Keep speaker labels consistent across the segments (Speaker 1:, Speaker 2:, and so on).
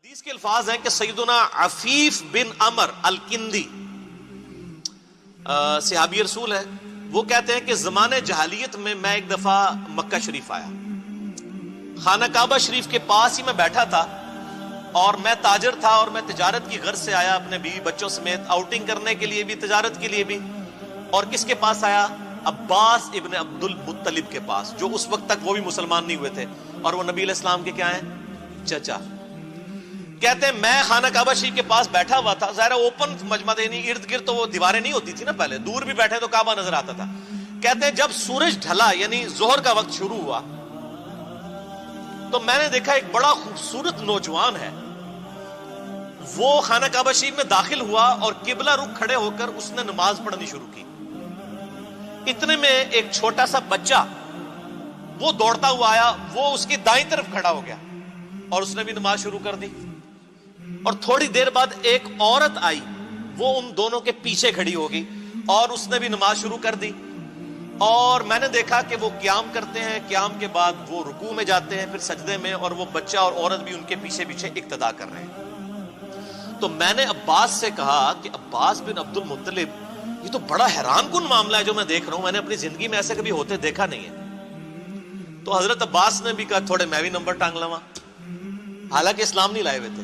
Speaker 1: حدیث کے الفاظ ہیں کہ سیدنا عفیف بن عمر الکندی صحابی رسول ہے. وہ کہتے ہیں کہ زمانے جہالیت میں ایک دفعہ مکہ شریف آیا, خانہ کعبہ شریف کے پاس ہی میں بیٹھا تھا, اور میں تاجر تھا اور میں تجارت کی غرض سے آیا اپنے بیوی بچوں سمیت, آؤٹنگ کرنے کے لیے بھی تجارت کے لیے بھی. اور کس کے پاس آیا؟ عباس ابن عبد المطلب کے پاس, جو اس وقت تک وہ بھی مسلمان نہیں ہوئے تھے, اور وہ نبی علیہ السلام کے کیا ہیں؟ چچا. کہتے ہیں میں خانہ کعبہ شریف کے پاس بیٹھا ہوا تھا, ظاہر اوپن مجمع تھا, یعنی ارد گرد تو وہ دیواریں نہیں ہوتی تھی نا پہلے, دور بھی بیٹھے تو کعبہ نظر آتا تھا. کہتے ہیں جب سورج ڈھلا یعنی ظہر کا وقت شروع ہوا تو میں نے دیکھا ایک بڑا خوبصورت نوجوان ہے, وہ خانہ کعبہ شریف میں داخل ہوا اور قبلہ رخ کھڑے ہو کر اس نے نماز پڑھنی شروع کی. اتنے میں ایک چھوٹا سا بچہ وہ دوڑتا ہوا آیا, وہ اس کی دائیں طرف کھڑا ہو گیا اور اس نے بھی نماز شروع کر دی. اور تھوڑی دیر بعد ایک عورت آئی, وہ ان دونوں کے پیچھے کھڑی ہوگی اور اس نے بھی نماز شروع کر دی. اور میں نے دیکھا کہ وہ قیام کرتے ہیں, قیام کے بعد وہ رکوع میں جاتے ہیں, پھر سجدے میں, اور وہ بچہ اور عورت بھی ان کے پیچھے پیچھے اقتدا کر رہے ہیں. تو میں نے عباس سے کہا کہ عباس بن عبد المطلب, یہ تو بڑا حیران کن معاملہ ہے جو میں دیکھ رہا ہوں, میں نے اپنی زندگی میں ایسے کبھی ہوتے دیکھا نہیں ہے. تو حضرت عباس نے بھی کہا تھوڑے میں بھی نمبر ٹانگ لوا, حالانکہ اسلام نہیں لائے ہوئے تھے.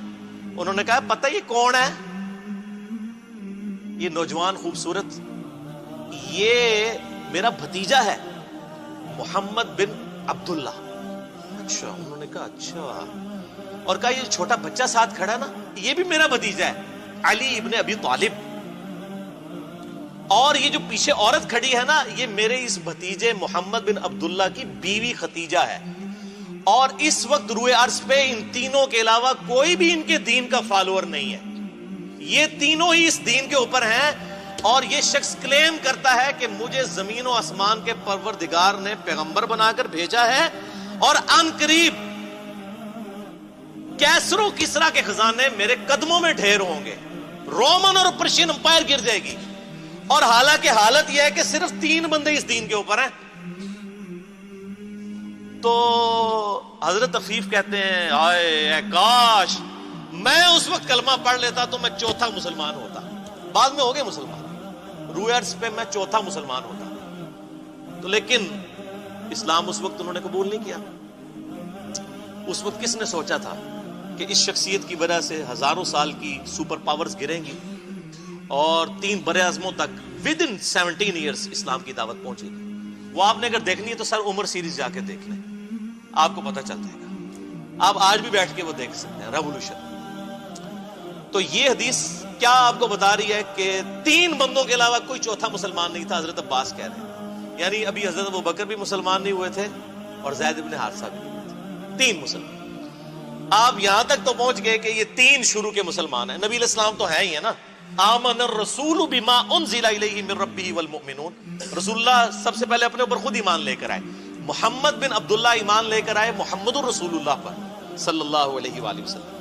Speaker 1: انہوں نے کہا پتہ یہ کون ہے؟ یہ نوجوان خوبصورت, یہ میرا بھتیجا ہے محمد بن عبداللہ. اچھا. انہوں نے کہا اچھا, اور کہا یہ چھوٹا بچہ ساتھ کھڑا ہے نا, یہ بھی میرا بھتیجا ہے علی ابن ابی طالب. اور یہ جو پیچھے عورت کھڑی ہے نا, یہ میرے اس بھتیجے محمد بن عبداللہ کی بیوی ختیجہ ہے. اور اس وقت روئے عرض پہ ان تینوں کے علاوہ کوئی بھی ان کے دین کا فالوور نہیں ہے, یہ تینوں ہی اس دین کے اوپر ہیں. اور یہ شخص کلیم کرتا ہے کہ مجھے زمین و آسمان کے پروردگار نے پیغمبر بنا کر بھیجا ہے, اور ان قریب کیسر و کسرا کے خزانے میرے قدموں میں ڈھیر ہوں گے, رومن اور پرشین امپائر گر جائے گی. اور حالانکہ حالت یہ ہے کہ صرف 3 بندے اس دین کے اوپر ہیں. تو حضرت عفیف کہتے ہیں آئے اے کاش میں اس وقت کلمہ پڑھ لیتا تو میں چوتھا مسلمان ہوتا. بعد میں ہو گئے مسلمان, روئے عرض پہ میں چوتھا مسلمان ہوتا. تو لیکن اسلام اس وقت انہوں نے قبول نہیں کیا. اس وقت کس نے سوچا تھا کہ اس شخصیت کی وجہ سے ہزاروں سال کی سپر پاورز گریں گی, اور 3 برے اعظموں تک ود ان 17 ایئرز اسلام کی دعوت پہنچے گی. وہ آپ نے اگر دیکھنی ہے تو سر عمر سیریز جا کے دیکھ لیں, آپ کو پتہ چل جائے گا. آپ آج بھی بیٹھ کے وہ دیکھ سکتے ہیں, ریولوشن. تو یہ حدیث کیا آپ کو بتا رہی ہے کہ 3 بندوں کے علاوہ کوئی چوتھا مسلمان نہیں تھا. حضرت عباس کہہ رہے ہیں, یعنی ابھی حضرت ابوبکر بھی مسلمان نہیں ہوئے تھے اور زید بن حارثہ بھی نہیں ہوئے تھے, 3 مسلمان. آپ یہاں تک تو پہنچ گئے کہ یہ 3 شروع کے مسلمان ہیں. نبی علیہ السلام تو ہے ہی ہے نا, آمن الرسول بما انزل الیہ من ربہ والمؤمنون. رسول اللہ سب سے پہلے اپنے اوپر خود ایمان لے کر آئے. محمد بن عبداللہ ایمان لے کر آئے محمد الرسول اللہ پر صلی اللہ علیہ وآلہ وسلم.